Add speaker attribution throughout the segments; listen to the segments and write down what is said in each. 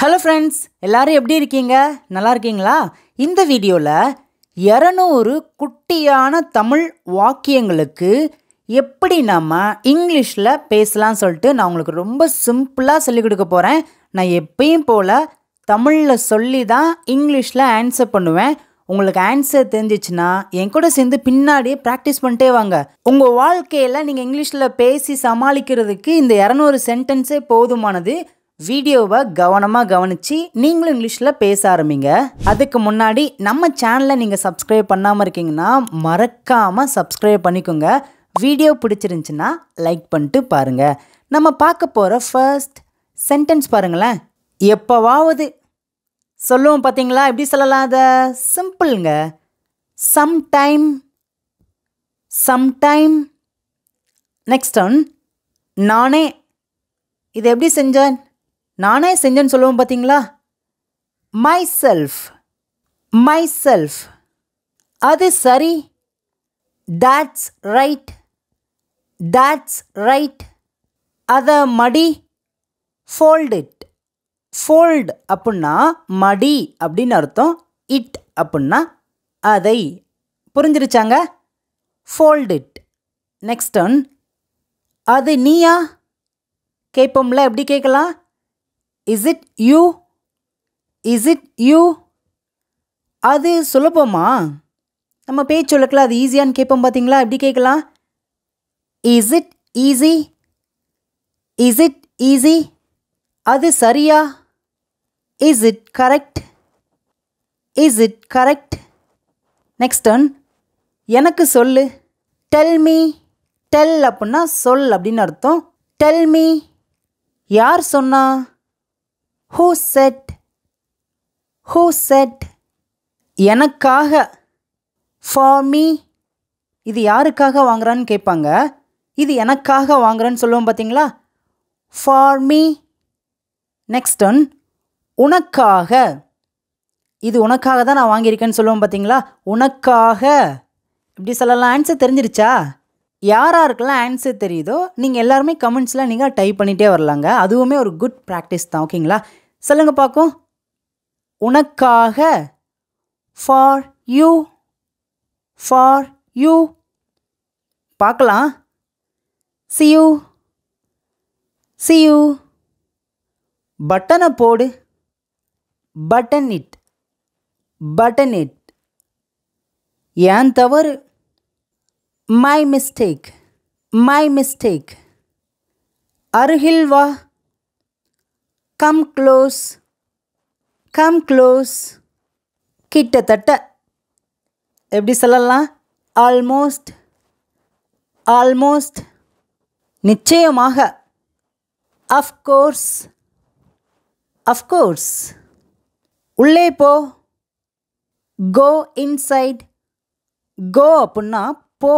Speaker 1: Hello friends, எல்லாரும் எப்படி இருக்கீங்க? நல்லா இருக்கீங்களா? இந்த வீடியோவில் 200 குட்டியான தமிழ் வாக்கியங்களுக்கு எப்படி நம்ம இங்கிலீஷில் பேசலாம்னு சொல்லிட்டு நான் உங்களுக்கு ரொம்ப சிம்பிளாக சொல்லிக் கொடுக்க போகிறேன். நான் எப்பயும் போல் தமிழில் சொல்லி தான் இங்கிலீஷில் ஆன்சர் பண்ணுவேன். உங்களுக்கு ஆன்சர் தெரிஞ்சிச்சுன்னா என் கூட சேர்ந்து பின்னாடியே ப்ராக்டிஸ் பண்ணிட்டே வாங்க. உங்கள் வாழ்க்கையில் நீங்கள் இங்கிலீஷில் பேசி சமாளிக்கிறதுக்கு இந்த 200 சென்டென்ஸே போதுமானது. வீடியோவை கவனமாக கவனித்து நீங்களும் இங்கிலீஷில் பேச ஆரம்பிங்க. அதுக்கு முன்னாடி நம்ம சேனலை நீங்கள் சப்ஸ்கிரைப் பண்ணாமல் இருக்கீங்கன்னா மறக்காமல் சப்ஸ்கிரைப் பண்ணிக்கோங்க. வீடியோ பிடிச்சிருந்துச்சின்னா லைக் பண்ணிட்டு பாருங்கள். நம்ம பார்க்க போகிற ஃபர்ஸ்ட் சென்டென்ஸ் பாருங்களேன். எப்போவாவது சொல்லுவோம் பார்த்தீங்களா? எப்படி சொல்லலாம்? அதை சிம்பிளுங்க. சம்டைம். சம்டைம். நெக்ஸ்ட் ஒன், நானே. இது எப்படி செஞ்சேன்? நானே செஞ்சேன்னு சொல்லுவோம் பார்த்தீங்களா? My self. My self. அது சரி. That's right. That's right. அதை மடி. Fold it. ஃபோல்ட் அப்படின்னா மடி அப்படின்னு அர்த்தம். இட் அப்படின்னா அதை. புரிஞ்சிருச்சாங்க? Fold it. நெக்ஸ்ட் ஒன், அது நீயா கேட்போம்ல, எப்படி கேட்கலாம்? Is it you? Is it you? அது சுலபமா? நம்ம பேச்சு வழக்கில் அது ஈஸியான்னு கேட்போம் பார்த்தீங்களா? எப்படி கேட்கலாம்? Is it easy? Is it easy? அது சரியா? Is it correct? Is it correct? Next one, எனக்கு சொல்லு. Tell me. டெல் அப்படின்னா சொல் அப்படின்னு அர்த்தம். Tell me. யார் சொன்னா? Who said? Who said? எனக்காக. For me. இது யாருக்காக வாங்குறான்னு கேட்பாங்க. இது எனக்காக வாங்குறேன்னு சொல்லுவோம் பார்த்தீங்களா? For me. நெக்ஸ்ட் ஒன், உனக்காக. இது உனக்காக தான் நான் வாங்கியிருக்கேன்னு சொல்லுவோம் பார்த்தீங்களா? உனக்காக. இப்படி சொல்லலாம். ஆன்சர் தெரிஞ்சிருச்சா? யாராருக்கெல்லாம் ஆன்சர் தெரியுதோ நீங்கள் எல்லாருமே கமெண்ட்ஸில் நீங்கள் டைப் பண்ணிகிட்டே வரலாங்க. அதுவுமே ஒரு குட் ப்ராக்டிஸ் தான். ஓகேங்களா? சொல்லுங்கள் பார்க்கும். உனக்காக. For you. For you. பார்க்கலாம். see you. see you. பட்டனை போடு. Button it. Button it. ஏன் தவறு? My mistake. My mistake. அருகில் வா. Come close. Come close. கிட்டத்தட்ட. எப்படி சொல்லலாம்? ஆல்மோஸ்ட். ஆல்மோஸ்ட். நிச்சயமாக. அஃப்கோர்ஸ். அஃப்கோர்ஸ். உள்ளே போ. Go inside. கோ அப்படின்னா போ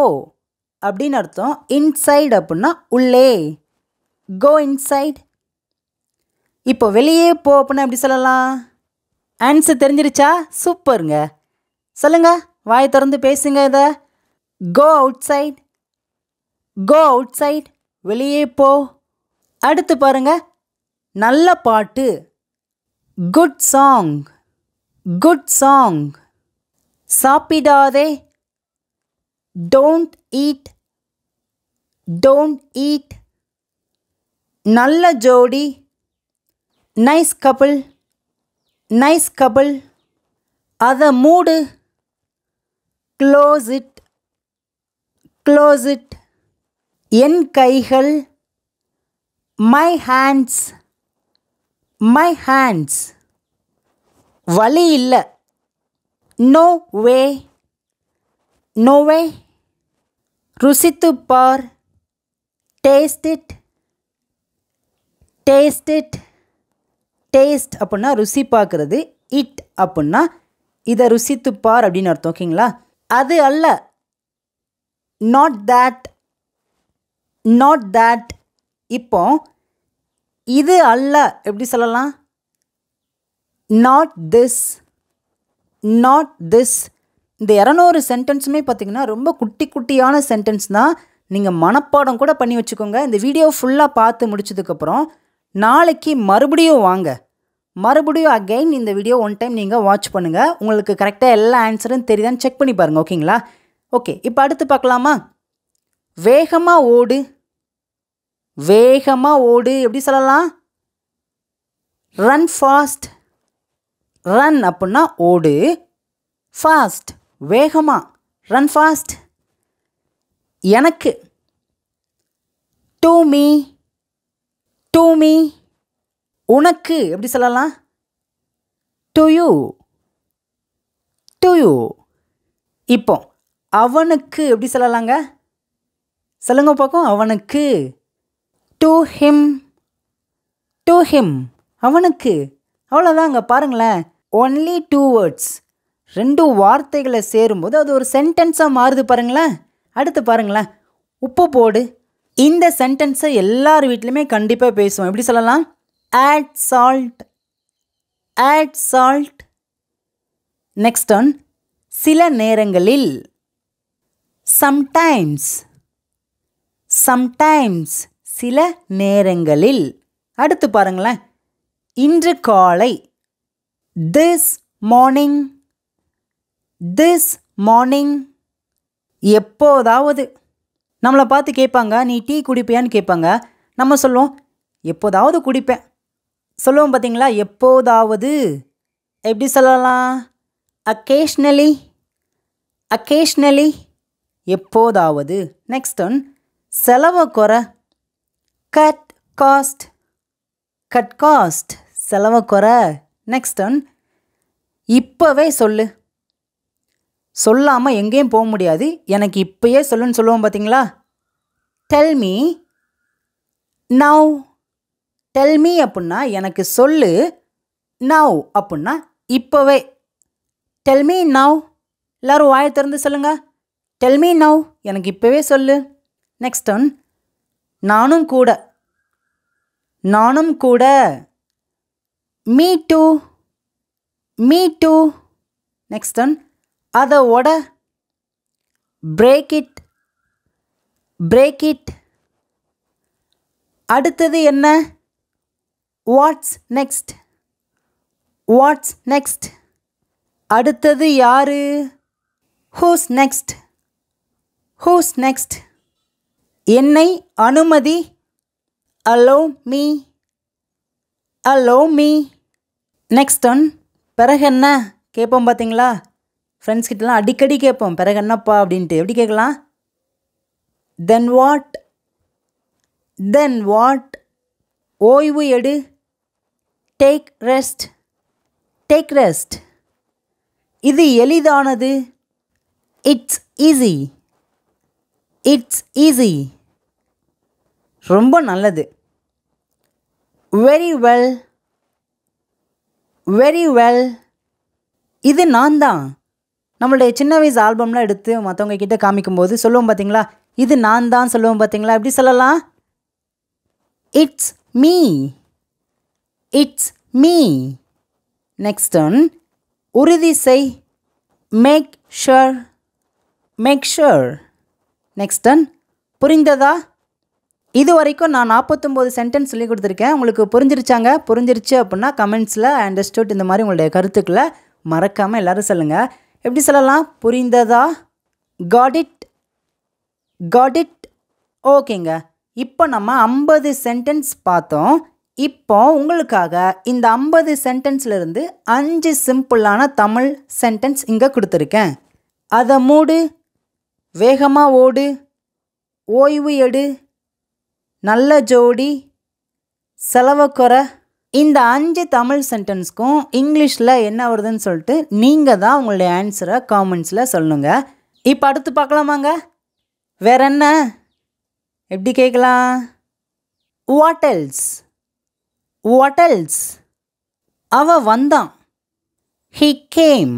Speaker 1: அப்படின்னு அர்த்தம். இன்சைட் அப்படின்னா உள்ளே. Go inside. இப்போ வெளியே போ அப்படின்னா எப்படி சொல்லலாம்? ஆன்சர் தெரிஞ்சிருச்சா? சூப்பருங்க. சொல்லுங்க, வாயை திறந்து பேசுங்க. இதை go outside. Go outside. வெளியே போ. அடுத்து பாருங்க, நல்ல பாட்டு. Good song. Good song. சாப்பிடாதே. Don't eat. Don't eat. நல்ல ஜோடி. Nice couple. Nice couple. அதை மூடு. Close it. Close it. என் கைகள். My hands. My hands. வழி இல்லை. No way. No way. ருசித்து பார். Taste it. Taste it. Taste அப்படின்னா ருசி பார்க்குறது. இட் அப்படின்னா இதை ருசித்து பார் அப்படின்னு அர்த்தம். ஓகேங்களா? அது அல்ல. Not that. Not that. இப்போ இது அல்ல எப்படி சொல்லலாம்? Not this. Not this. இந்த 200 சென்டென்ஸுமே பார்த்திங்கன்னா ரொம்ப குட்டி குட்டியான சென்டென்ஸ் தான். நீங்கள் மனப்பாடம் கூட பண்ணி வச்சுக்கோங்க. இந்த வீடியோ ஃபுல்லாக பார்த்து முடிச்சதுக்கப்புறம் நாளைக்கு மறுபடியும் வாங்க. மறுபடியும் அகைன் இந்த வீடியோ ஒன் டைம் நீங்கள் வாட்ச் பண்ணுங்கள். உங்களுக்கு கரெக்டாக எல்லா ஆன்சரும் தெரியுதான்னு செக் பண்ணி பாருங்கள். ஓகேங்களா? ஓகே, இப்போ அடுத்து பார்க்கலாமா? வேகமாக ஓடு. வேகமாக ஓடு எப்படி சொல்லலாம்? Run fast. ரன் அப்படின்னா ஓடு, ஃபாஸ்ட் வேகமாக, ரன் ஃபாஸ்ட். எனக்கு டு மீ. To me. உனக்கு எப்படி சொல்லலாம்? To you. To you. இப்போ அவனுக்கு எப்படி சொல்லலாங்க? சொல்லுங்க பார்க்கும். அவனுக்கு டு ஹிம். டு ஹிம் அவனுக்கு. அவ்வளோதாங்க. பாருங்களேன், ஒன்லி 2 வேர்ட்ஸ், 2 வார்த்தைகளை சேரும்போது அது ஒரு சென்டென்ஸாக மாறுது பாருங்களேன். அடுத்து பாருங்களேன், உப்பு போடு. இந்த சென்டென்ஸை எல்லார் வீட்லையுமே கண்டிப்பாக பேசுவோம். எப்படி சொல்லலாம்? Add salt. Add salt. Next one, சில நேரங்களில். சம்டைம்ஸ். சம்டைம்ஸ் சில நேரங்களில். அடுத்து பாருங்களேன், இன்று காலை. This morning. This morning. எப்போதாவது நம்மளை பார்த்து கேட்பாங்க, நீ டீ குடிப்பியான்னு கேட்பாங்க. நம்ம சொல்லுவோம், எப்போதாவது குடிப்பேன். சொல்லுவோம் பார்த்தீங்களா? எப்போதாவது. எப்படி சொல்லலாம்? அக்கேஷ்னலி. அக்கேஷ்னலி. எப்போதாவது. நெக்ஸ்ட் ஒன், செலவை குறை. Cut cost. கட் காஸ்ட் செலவை குறை. நெக்ஸ்ட் ஒன், இப்போவே சொல்லு. சொல்லாமல் எங்கேயும் போக முடியாது, எனக்கு இப்போயே சொல்லுன்னு சொல்லுவோம் பார்த்தீங்களா? Tell me now. Tell me அப்படின்னா எனக்கு சொல்லு. நவ் அப்படின்னா இப்போவே. Tell me now. எல்லோரும் வாயை திறந்து சொல்லுங்க. டெல் மீ நவ், எனக்கு இப்போவே சொல்லு. நெக்ஸ்ட் ஒன், நானும் கூட. நானும் கூட. Me too. Me too. Next one, அதை உட. Break it. Break it. அடுத்தது என்ன? What's next. What's next. அடுத்தது யாரு? Who's next. Who's next. என்னை அனுமதி. Allow me. Allow me. Next one, பிறகு என்ன கேட்போம் பார்த்தீங்களா? ஃப்ரெண்ட்ஸ் கிட்டலாம் அடிக்கடி கேட்போம், பிறகு என்னப்பா அப்படின்ட்டு. எப்படி கேட்கலாம்? Then what. Then what. ஓய்வு எடு. Take rest. Take rest. இது எளிதானது. It's easy. It's easy. ரொம்ப நல்லது. Very well. Very well. இது நான் தான். நம்மளுடைய சின்ன வயசு ஆல்பம்லாம் எடுத்து மற்றவங்க கிட்டே காமிக்கும்போது சொல்லுவோம் பார்த்தீங்களா? இது நான் தான் சொல்லுவோம் பார்த்தீங்களா? எப்படி சொல்லலாம்? It's me. It's me. Next one, உறுதி செய். Make sure. Make sure. Next one, புரிந்ததா? இது வரைக்கும் நான் 49 சென்டென்ஸ் சொல்லி கொடுத்துருக்கேன். உங்களுக்கு புரிஞ்சிருச்சாங்க? புரிஞ்சிருச்சு அப்படின்னா கமெண்ட்ஸில் ஐ அண்டர்ஸ்டுட் இந்த மாதிரி உங்களுடைய கருத்துக்களை மறக்காமல் எல்லோரும் சொல்லுங்கள். எப்படி சொல்லலாம்? புரிந்ததா? Got it. Got it. ஓகேங்க. இப்போ நம்ம 50 சென்டென்ஸ் பார்த்தோம். இப்போ உங்களுக்காக இந்த 50 சென்டென்ஸ்லேருந்து 5 சிம்பிளான தமிழ் சென்டென்ஸ் இங்கே கொடுத்துருக்கேன். அதை மூடு. வேகமாக ஓடு. ஓய்வு எடு. நல்ல ஜோடி. செலவை குறை. இந்த 5 தமிழ் சென்டென்ஸ்க்கும் இங்கிலீஷில் என்ன வருதுன்னு சொல்லிட்டு நீங்கள் தான் உங்களுடைய ஆன்சரை காமெண்ட்ஸில் சொல்லணுங்க. இப்போ அடுத்து பார்க்கலாமாங்க? வேற என்ன? எப்படி கேட்கலாம்? What else. What else. அவ வந்தான். He came.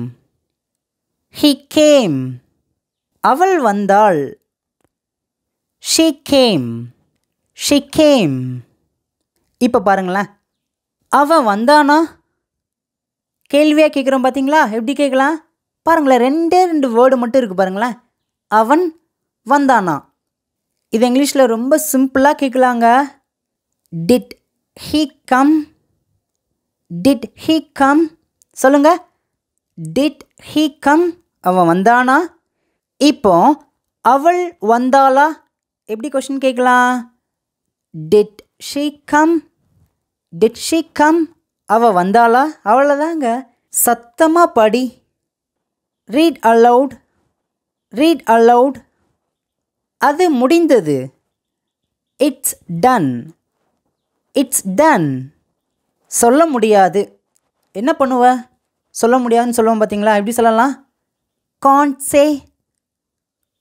Speaker 1: He came. அவள் வந்தாள். She came. She came. இப்போ பாருங்களேன், அவன் வந்தானா கேள்வியாக கேட்குறோம் பார்த்தீங்களா? எப்படி கேட்கலாம்? பாருங்களேன், 2 வேர்டு மட்டும் இருக்குது பாருங்களேன். அவன் வந்தானா. இது இங்கிலீஷில் ரொம்ப சிம்பிளாக கேட்கலாங்க. Did he come. Did he come? சொல்லுங்க. Did he come? அவன் வந்தானா? இப்போ அவள் வந்தாளா? எப்படி கொஷின் கேட்கலாம்? Did she come? Did she come? அவள் வந்தாளா? அவ்வளோதாங்க. சத்தமாக படி. Read aloud. Read aloud. அது முடிந்தது. It's done. It's done. சொல்ல முடியாது. என்ன பண்ணுவ? சொல்ல முடியாதுன்னு சொல்லுவோம் பார்த்தீங்களா? எப்படி சொல்லலாம்? காண்ட் சே.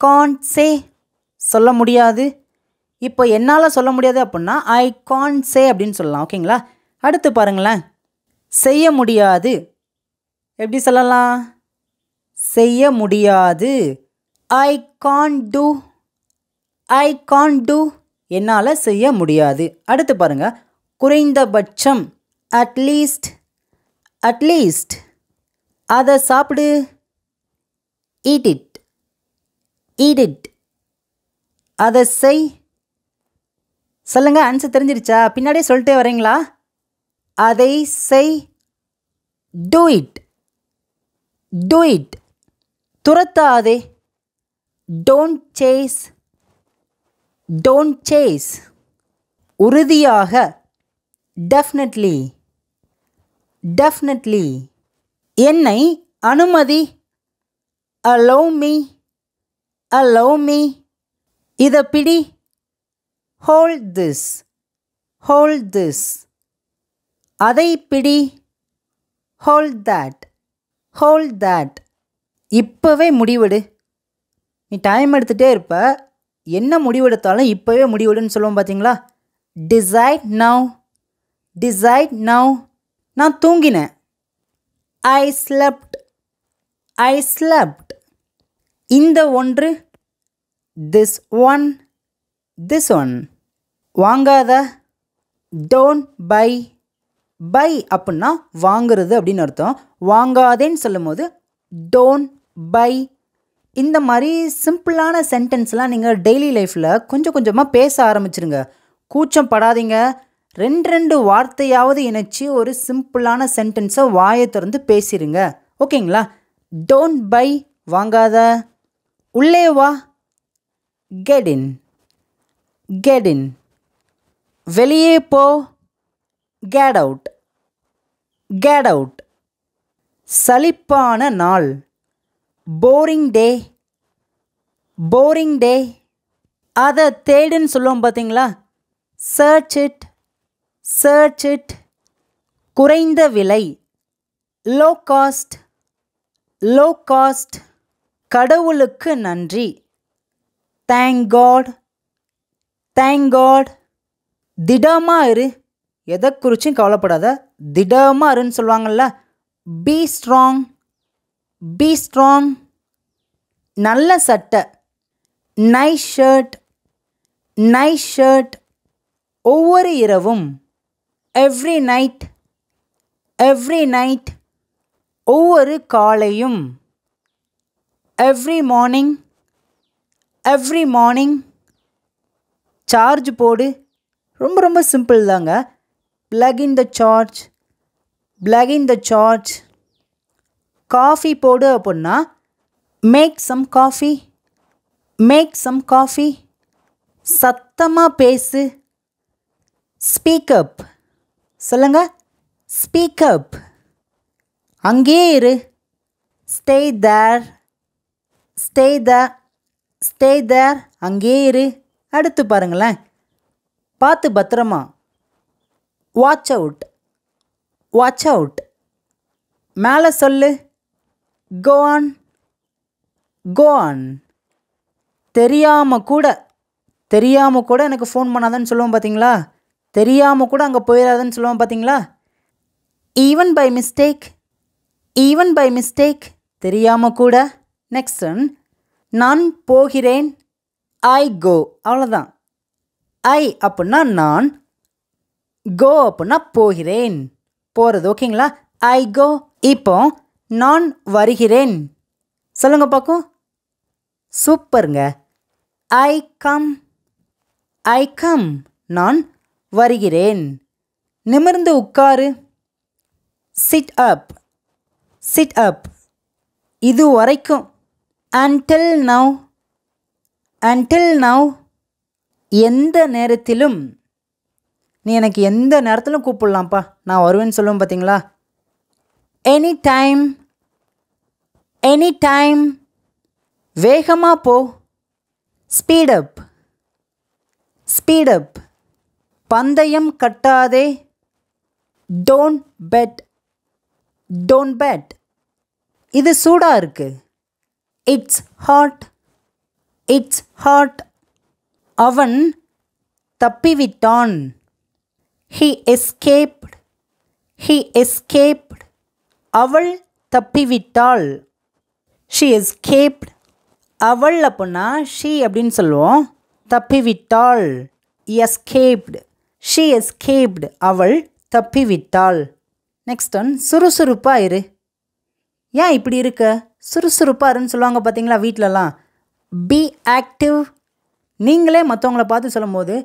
Speaker 1: காண்ட் சே. சொல்ல முடியாது. இப்போ என்னால் சொல்ல முடியாது அப்படின்னா ஐ காண்ட் சே அப்படின்னு சொல்லலாம். ஓகேங்களா? அடுத்து பாருங்களேன். செய்ய முடியாது. எப்படி சொல்லலாம்? செய்ய முடியாது. I can't do. I can't do. என்னால் செய்ய முடியாது. அடுத்து பாருங்க. குறைந்தபட்சம். அட்லீஸ்ட். அட்லீஸ்ட். அதை சாப்பிடு. Eat it. Eat it. அதை செய். சொல்லுங்க. ஆன்சர் தெரிஞ்சிருச்சா? பின்னாடியே சொல்லிட்டே வரீங்களா? அதை செய். Do it. Do it. துரத்தாதே. Don't chase. Don't chase. உறுதியாக. டெஃபினெட்லி. டெஃபினெட்லி. என்னை அனுமதி. Allow me. Allow me. இதை பிடி. Hold this. Hold this. அதை பிடி. Hold that. Hold that. இப்போவே முடிவெடு. நீ டைம் எடுத்துகிட்டே இருப்ப. என்ன முடிவெடுத்தாலும் இப்போவே முடிவெடுன்னு சொல்லுவோம் பார்த்தீங்களா? Decide now. Decide now. நான் தூங்கினேன். I slept. I slept. இந்த ஒன்று. This one. This one. வாங்காத. Don't buy. பை அப்படின்னா வாங்குறது அப்படின்னு அர்த்தம். வாங்காதேன்னு சொல்லும் போது டோன்ட் பை. இந்த மாதிரி சிம்பிளான சென்டென்ஸ்லாம் நீங்கள் டெய்லி லைஃப்பில் கொஞ்சம் கொஞ்சமாக பேச ஆரம்பிச்சிருங்க. கூச்சம் படாதீங்க. ரெண்டு வார்த்தையாவது இணைச்சி ஒரு சிம்பிளான சென்டென்ஸை வாயை திறந்து பேசிடுங்க. ஓகேங்களா? டோன்ட் பை வாங்காத. உள்ளே வா. Get in. Get in. வெளியே போ. Get out. Get out. சலிப்பான நாள். Boring day. Boring day. அதை தேடுன்னு சொல்லுவோம் பார்த்தீங்களா? Search it. Search it. குறைந்த விலை. Low cost. Low cost. கடவுளுக்கு நன்றி. Thank God. Thank God. திடமாக இரு. எதை குறிச்சும் கவலைப்படாத. திடமாக இருன்னு சொல்லுவாங்கள்ல. Be strong. Be strong. நல்ல சட்டை. Nice shirt. Nice shirt. ஒவ்வொரு இரவும். Every night. Every night. ஒவ்வொரு காலையும். Every morning. Every morning. Charge போடு. ரொம்ப ரொம்ப சிம்பிள் தாங்க. plug in the charge. plug in the charge. Coffee போடு அப்படின்னா make some coffee. Make some coffee. சத்தமாக பேசு. Speak up. சொல்லுங்க. Speak up. அங்கேயே இரு. Stay there. Stay there. Stay there. அங்கேயே இரு. அடுத்து பாருங்களேன். பார்த்து பத்திரமா. Watch out. Watch out. மேலே சொல்லு. Go on. Go on. தெரியாமல் கூட. தெரியாமல் கூட எனக்கு ஃபோன் பண்ணாதன்னு சொல்லுவோம் பார்த்தீங்களா? தெரியாமல் கூட அங்கே போயிடாதன்னு சொல்லுவோம் பார்த்தீங்களா? Even by mistake. Even by mistake. தெரியாமல் கூட. Next one. நான் போகிறேன். ஐ கோ. அவ்வளோதான். ஐ அப்படின்னா நான். கோ அப்படின்னா போகிறேன். போகிறது. ஓகேங்களா? ஐ கோ. இப்போ நான் வருகிறேன். சொல்லுங்க பார்க்கும். சூப்பருங்க. I come. I come. நான் வருகிறேன். நிமிர்ந்து உட்காரு. சிட் அப், சிட் அப். இது வரைக்கும். Until now, until now. எந்த நேரத்திலும். நீ எனக்கு எந்த நேரத்திலும் கூப்பிடலாம்ப்பா, நான் வருவேன்னு சொல்லுவேன் பார்த்தீங்களா. Any time, any time. வேகமாக போ. Speed up, speed up. பந்தயம் கட்டாதே. Don't bet, don't bet. இது சூடாக இருக்கு. It's hot, it's hot. அவன் தப்பிவிட்டான். He escaped, he escaped. அவள் தப்பிவிட்டாள். She escaped. அவள் அப்படின்னா ஷி அப்படின்னு சொல்லுவோம். தப்பிவிட்டாள். Escaped, she escaped. அவள் தப்பிவிட்டாள். நெக்ஸ்ட் ஒன், சுறுசுறுப்பாக இரு. ஏன் இப்படி இருக்க? சுறுசுறுப்பாக இருன்னு சொல்லுவாங்க பார்த்தீங்களா வீட்டிலலாம். Be active. நீங்களே மற்றவங்கள பார்த்து சொல்லும் போது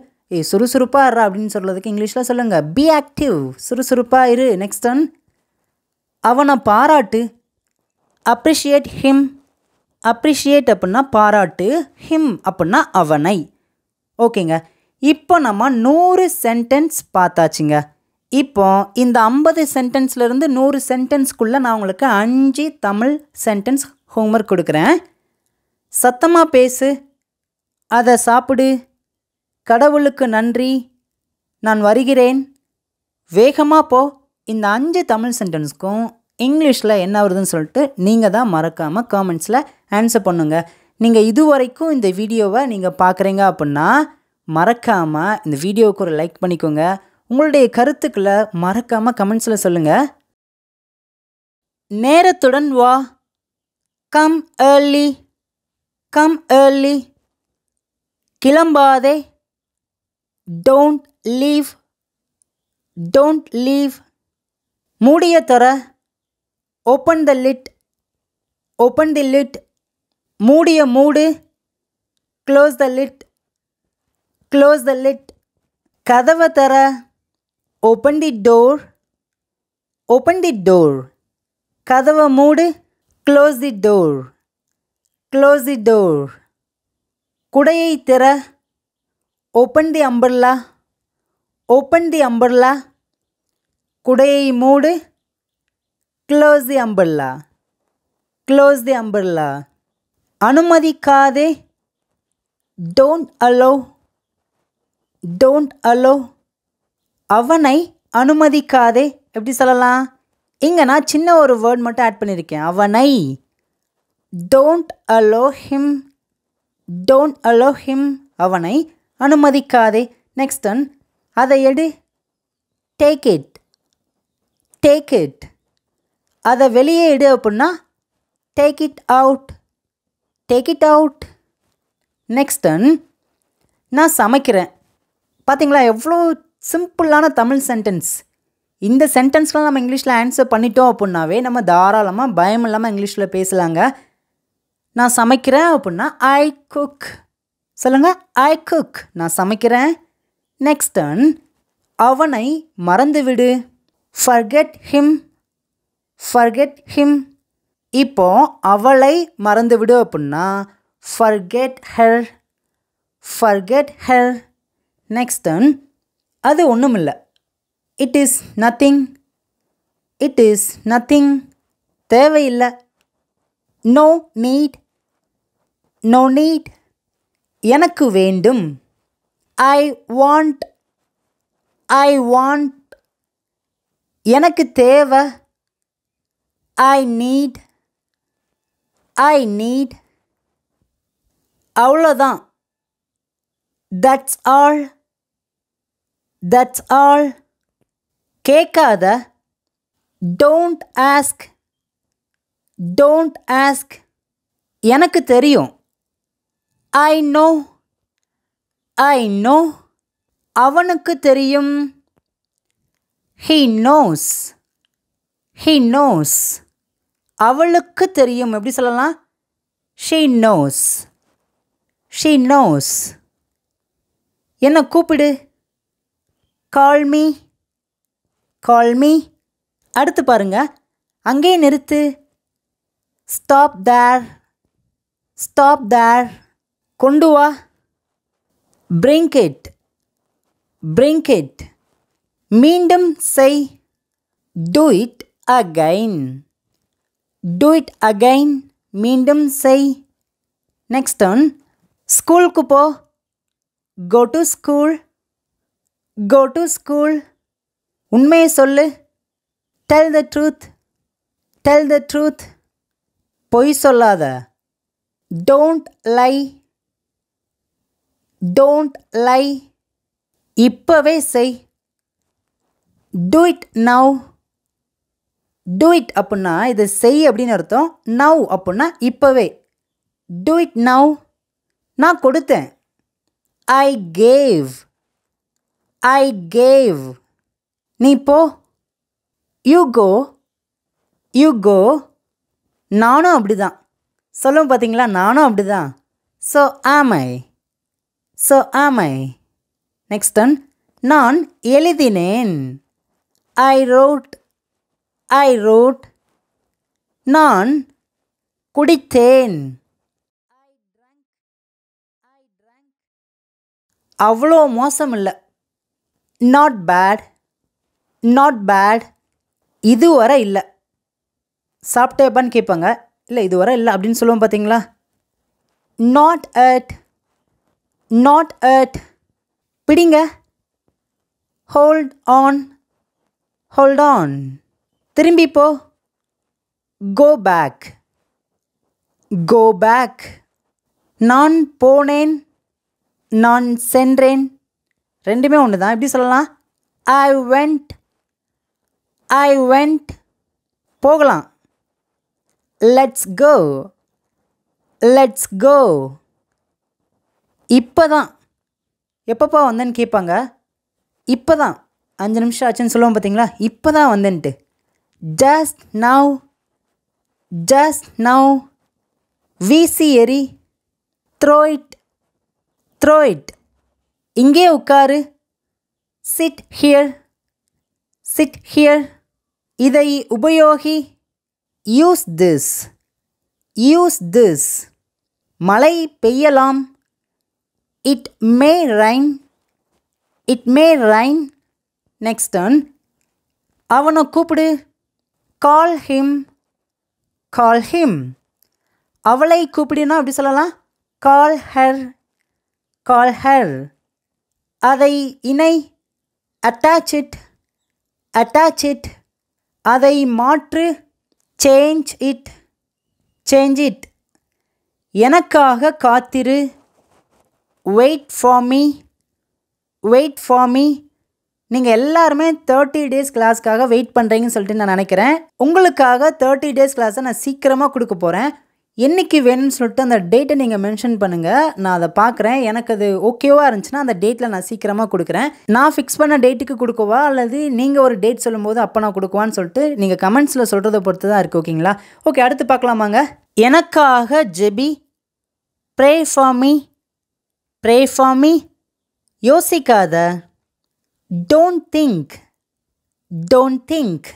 Speaker 1: சுறுசுறுப்பாக இருறா அப்படின்னு சொல்கிறதுக்கு இங்கிலீஷில் சொல்லுங்கள், பி ஆக்டிவ். சுறுசுறுப்பாக இரு. நெக்ஸ்ட் ஒன், அவனை பாராட்டு. Appreciate him. அப்ரிஷியேட் அப்படின்னா பாராட்டு, ஹிம் அப்படின்னா அவனை. ஓகேங்க, இப்போ நம்ம 100 சென்டென்ஸ் பார்த்தாச்சுங்க. இப்போ இந்த 50 சென்டென்ஸ்லேருந்து 100 சென்டென்ஸ்க்குள்ளே நான் உங்களுக்கு 5 தமிழ் சென்டென்ஸ் ஹோம்ஒர்க் கொடுக்குறேன். சத்தமாக பேசு. அதை சாப்பிடு. கடவுளுக்கு நன்றி. நான் வருகிறேன். வேகமாக போ. இந்த 5 தமிழ் சென்டென்ஸ்க்கும் இங்கிலீஷில் என்ன வருதுன்னு சொல்லிட்டு நீங்கள் தான் மறக்காமல் காமெண்ட்ஸில் ஆன்சர் பண்ணுங்க. நீங்கள் இதுவரைக்கும் இந்த வீடியோவை நீங்கள் பார்க்குறீங்க அப்படின்னா மறக்காமல் இந்த வீடியோவுக்கு ஒரு லைக் பண்ணிக்கோங்க. உங்களுடைய கருத்துக்களை மறக்காமல் கமெண்ட்ஸில் சொல்லுங்கள். நேரத்துடன் வா. Come early, come early. கிளம்பாதே. Don't leave, don't leave. மூடிய தர. Open the lid, open the lid. மூடிய மூடு. Close the lid, close the lid. கதவை தர. Open the door, open the door. கதவை மூடு. Close the door, close the door. குடையை திற. Open the umbrella, open the umbrella. குடையை மூடு. Close the umbrella, close the umbrella. அனுமதிக்காதே. Don't allow, don't allow. அவனை அனுமதிக்காதே எப்படி சொல்லலாம்? இங்கே நான் சின்ன ஒரு வேர்ட் மட்டும் ஆட் பண்ணியிருக்கேன், அவனை. Don't allow him, don't allow him. அவனை அனுமதிக்காதே. நெக்ஸ்ட் ஒன், அதை எடு. Take it, take it. அதை வெளியே எடு அப்படின்னா take it out, take it out. Next one, நான் சமைக்கிறேன். பார்த்தீங்களா எவ்வளோ சிம்பிளான தமிழ் சென்டென்ஸ். இந்த சென்டென்ஸ்லாம் நம்ம இங்கிலீஷில் ஆன்சர் பண்ணிட்டோம் அப்படின்னாவே நம்ம தாராளமாக பயம் இல்லாமல் இங்கிலீஷில் பேசலாங்க. நான் சமைக்கிறேன் அப்படின்னா ஐ குக். சொல்லுங்கள், ஐ குக். நான் சமைக்கிறேன். நெக்ஸ்ட் ஒன், அவனை மறந்துவிடு. Forget him, forget him. இப்போ அவளை மறந்துவிடு அப்படின்னா forget her, forget her. Next one, அது ஒன்றும் இல்லை. It is nothing, it is nothing. தேவையில்லை. No need, no need. எனக்கு வேண்டும். I want, I want. எனக்கு தேவை. I need, I need. அவ்வளோதான். That's all, that's all. கேட்காத. Don't ask, don't ask. எனக்கு தெரியும். I know, I know. அவனுக்கு தெரியும். He knows, he knows. அவளுக்கு தெரியும் எப்படி சொல்லலாம்? She knows, she knows. என்னை கூப்பிடு. Call me, call me. அடுத்து பாருங்க, அங்கே நிறுத்து. Stop there, stop there. கொண்டு வா. bring it, bring it. மீண்டும் செய். do it again, do it again. மீண்டும் செய். நெக்ஸ்ட் ஒன், ஸ்கூலுக்கு போ. go to school, go to school. உண்மையை சொல்லு. tell the truth, tell the truth. பொய் சொல்லாத. don't lie, don't lie. இப்பவே செய். do it now, do it அப்படின்னா இது செய் அப்படின்னு அர்த்தம். now அப்படின்னா இப்பவே. do it now. நான் கொடுத்தேன். I gave, I gave. நீ போ. you go, you go. நானும் அப்படிதான் சொல்லுவோம் பார்த்தீங்களா, நானும் அப்படிதான். so am I, so am I. Next one, நான் எழுதினேன். I wrote, I wrote. நான் குடித்தேன். அவ்வளோ மோசம் இல்லை. not bad, not bad. இதுவரை இல்லை. சாப்பிட்டேப்பான்னு கேட்பாங்க. இல்லை இதுவரை இல்லை அப்படின்னு சொல்லுவோம் பார்த்தீங்களா. not at, not at. பிடிங்க. hold on, hold on. திரும்பி போ. go back, go back. நான் போனேன், நான் சென்றேன். ரெண்டுமே ஒன்று தான். எப்படி சொல்லலாம்? I went, I went. போகலாம். let's go, let's go. இப்போ தான். எப்பப்பா வந்தேன்னு கேட்பாங்க. இப்போ தான் 5 நிமிஷம் ஆச்சுன்னு சொல்லுவோம் பார்த்தீங்களா. இப்போ தான் வந்தேன்ட்டு. just now, just now. வீசி எறி. throw it, throw it. இங்கே உட்காரு. sit here, sit here. இதை உபயோகி. use this, use this. மழை பெய்யலாம். it may rain, it may rain. next one, அவனை கூப்பிடு. call him, call him. அவளை கூப்பிடுனா அப்படி சொல்லலாம். call her, call her. அதை இணை. attach it, attach it. அதை மாற்று. change it, change it. எனக்காக காத்திரு. wait for me, wait for me. நீங்கள் எல்லாருமே 30 days கிளாஸ்க்காக வெயிட் பண்ணுறீங்கன்னு சொல்லிட்டு நான் நினைக்கிறேன். உங்களுக்காக 30 days கிளாஸை நான் சீக்கிரமாக கொடுக்க போகிறேன். என்றைக்கு வேணும்னு சொல்லிட்டு அந்த டேட்டை நீங்கள் மென்ஷன் பண்ணுங்கள். நான் அதை பார்க்குறேன். எனக்கு அது ஓகேவாக இருந்துச்சுன்னா அந்த டேட்டில் நான் சீக்கிரமாக கொடுக்குறேன். நான் ஃபிக்ஸ் பண்ண டேட்டுக்கு கொடுக்கவா அல்லது நீங்கள் ஒரு டேட் சொல்லும்போது அப்போ நான் கொடுக்குவான்னு சொல்லிட்டு நீங்கள் கமெண்ட்ஸில் சொல்கிறத பொறுத்து தான் இருக்குது. ஓகேங்களா? ஓகே, அடுத்து பார்க்கலாமாங்க. எனக்காக ஜெபி. Pray for me, pray for me. யோசிக்காத. Don't think, don't think.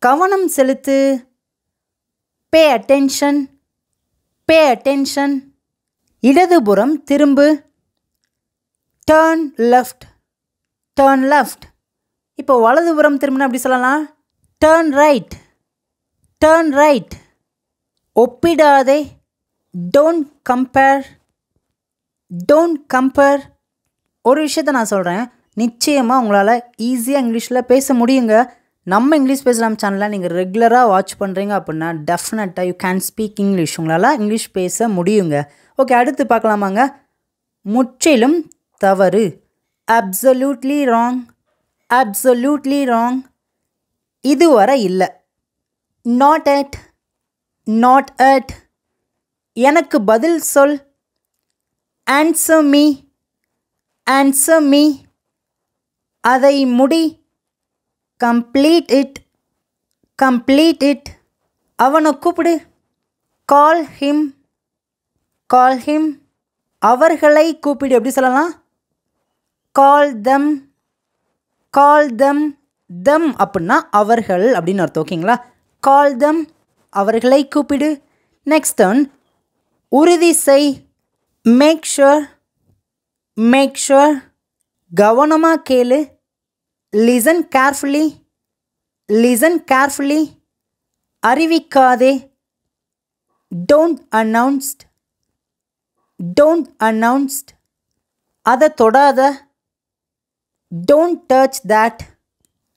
Speaker 1: கவனம் செலுத்து. Pay attention, pay attention. இடதுபுறம் திரும்பு. Turn left, turn left. இப்போ வலதுபுறம் திரும்பினா அப்படி சொல்லலாம். Turn right, turn right. ஒப்பிடாதே. Don't compare, don't compare. ஒரு விஷயத்த நான் சொல்கிறேன், நிச்சயமாக உங்களால் ஈஸியாக இங்கிலீஷில் பேச முடியுங்க. நம்ம இங்கிலீஷ் பேசலாம் சேனலில் நீங்கள் ரெகுலராக வாட்ச் பண்ணுறீங்க அப்படின்னா டெஃபினட்டாக யூ கேன் ஸ்பீக் இங்கிலீஷ். உங்களால் இங்கிலீஷ் பேச முடியுங்க. ஓகே, அடுத்து பார்க்கலாமாங்க. முற்றிலும் தவறு. Absolutely wrong, absolutely wrong. இதுவரை இல்லை. Not at, not at. எனக்கு பதில் சொல். Answer me, answer me. அதை முடி. Complete it, complete it. அவனை கூப்பிடு. Call him, call him. அவர்களை கூப்பிடு எப்படி சொல்லலாம்? கால் தம், கால் தம். them அப்படின்னா அவர்கள் அப்படின்னு அர்த்தம். ஓகேங்களா? கால் them, அவர்களை கூப்பிடு. நெக்ஸ்ட் ஒன், உறுதி செய், மேக் ஷுர், மேக் ஷுர். கவனமாக கேளு, லிசன் கேர்ஃபுல்லி, லிசன் கேர்ஃபுல்லி. அறிவிக்காதே, டோன்ட் அனௌன்ஸ்ட், டோன்ட் அனௌன்ஸ்ட். அதை தொடாத, don't touch that.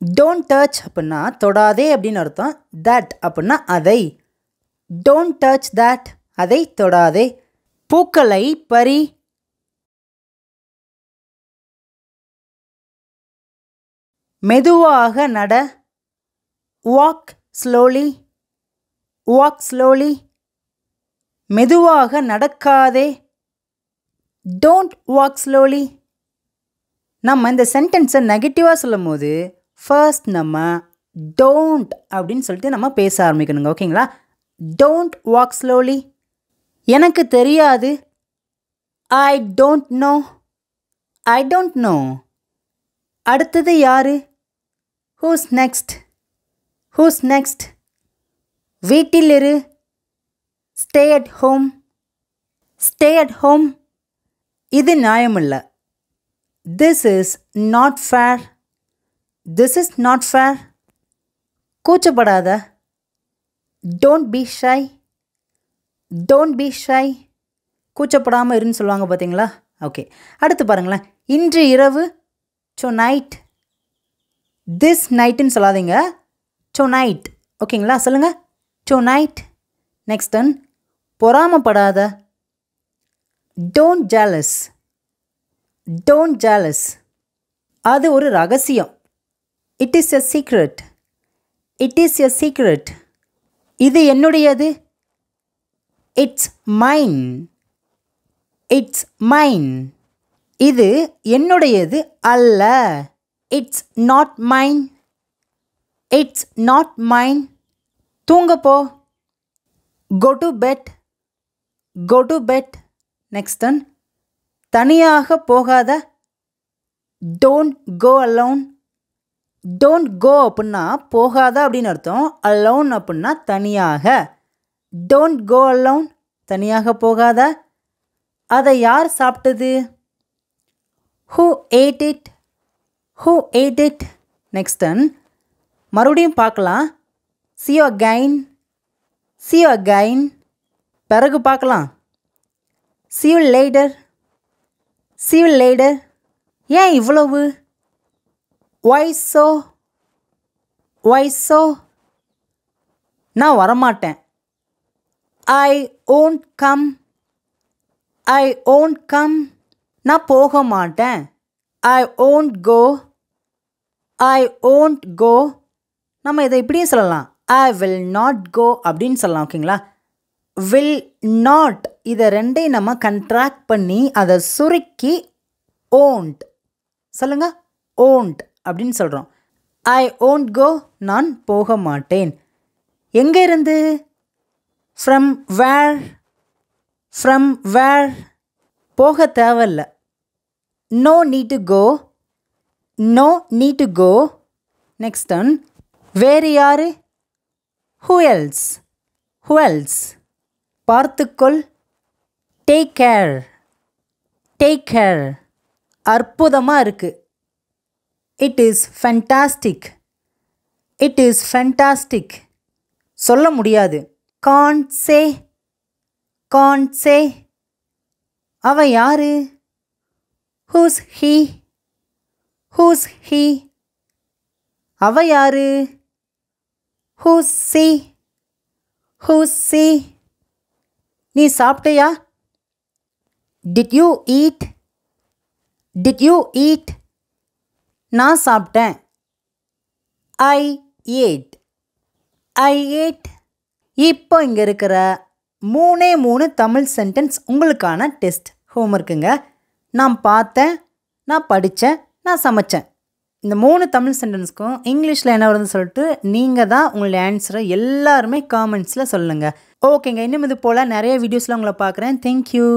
Speaker 1: Don't touch அப்படின்னா தொடாதே அப்படின்னு அர்த்தம். தட் அப்படின்னா அதை. டோன்ட் டச் தட், அதை தொடாதே. பூக்களை பறி, மெதுவாக நட, வாக் ஸ்லோலி, வாக் ஸ்லோலி. மெதுவாக நடக்காதே, டோன்ட் வாக் ஸ்லோலி. நம்ம இந்த சென்டென்ஸை நெகட்டிவாக சொல்லும் போது ஃபர்ஸ்ட் நம்ம டோன்ட் அப்படின்னு சொல்லிட்டு நம்ம பேச ஆரம்பிக்கணுங்க. ஓகேங்களா? Don't walk slowly. எனக்கு தெரியாது, I don't know, I don't know. அடுத்தது யாரு? Who's next, who's next. வீட்டில் இரு, stay at home, stay at home. இது நியாயமில்லை, this is not fair, this is not fair. கூச்சப்படாத, don't be shy, don't be shy. கூச்சப்படாமல் இருன்னு சொல்லுவாங்க பார்த்தீங்களா? ஓகே, அடுத்து பாருங்களேன். இன்று இரவு, ஸோ நைட். திஸ் நைட்டுன்னு சொல்லாதீங்க, ஸோ நைட். ஓகேங்களா? சொல்லுங்கள், ஸோ நைட். நெக்ஸ்ட் ஒன், பொறாமப்படாத, டோன்ட் ஜாலஸ், டோன்ட் ஜாலஸ். அது ஒரு ரகசியம், it is a secret, it is a secret. இது என்னுடையது, இட்ஸ் மைன், இட்ஸ் மைன். இது என்னுடையது அல்ல, it's not mine, it's not mine. தூங்கப்போ, go to bed, go to bed. Next one, தனியாக போகாத, don't go alone. Don't go அப்படின்னா போகாத அப்படின்னு அர்த்தம். அலோன் அப்படின்னா தனியாக. டோன்ட் கோ அலோன், தனியாக போகாத. அதை யார் சாப்பிட்டது? Who ate it, who ate it. Next one, மறுபடியும் பார்க்கலாம். see you again, see you again. பிறகு பார்க்கலாம். see you later, see you later. ஏன் இவ்வளவு? why so, why so. நான் வரமாட்டேன், I won't come, I won't come. நான் போக மாட்டேன், I won't go, I won't go. நம்ம இதை இப்படியே சொல்லலாம், I will not go அப்படின்னு சொல்லலாம். ஓகேங்களா? will not, இதை ரெண்டையும் நம்ம கண்ட்ராக்ட் பண்ணி அதை சுருக்கி won't சொல்லுங்க, won't அப்படின்னு சொல்கிறோம். I won't go, நான் போக மாட்டேன். எங்கே இருந்து? from where, from where. போக தேவையில்ல, no need to go, no need to go. Next one, வேறு யாரு? who else, who else. பார்த்துக்கொள், take care, take care. அற்புதமாக இருக்குது, it is fantastic, it is fantastic. சொல்ல முடியாது, can't say, can't say. அவ யாரு? who's he, who's he. அவ யாரு? who's she, who's she. நீ சாப்பிட்டியா? did you eat, did you eat. நான் சாப்பிட்டேன், I ate, I ate. இப்போ இங்கே இருக்கிற 3 தமிழ் சென்டென்ஸ் உங்களுக்கான டெஸ்ட் ஹோம்ஒர்க்குங்க. நான் பார்த்தேன், நான் படித்தேன், நான் சமைச்சேன். இந்த 3 தமிழ் சென்டென்ஸ்க்கும் இங்கிலீஷில் என்ன வருதுன்னு சொல்லிட்டு நீங்கள் தான் உங்களுடைய ஆன்சரை எல்லாருமே காமெண்ட்ஸில் சொல்லுங்கள். ஓகேங்க, இன்னும் இது போல் நிறைய வீடியோஸில் உங்களை பார்க்குறேன். தேங்க்யூ.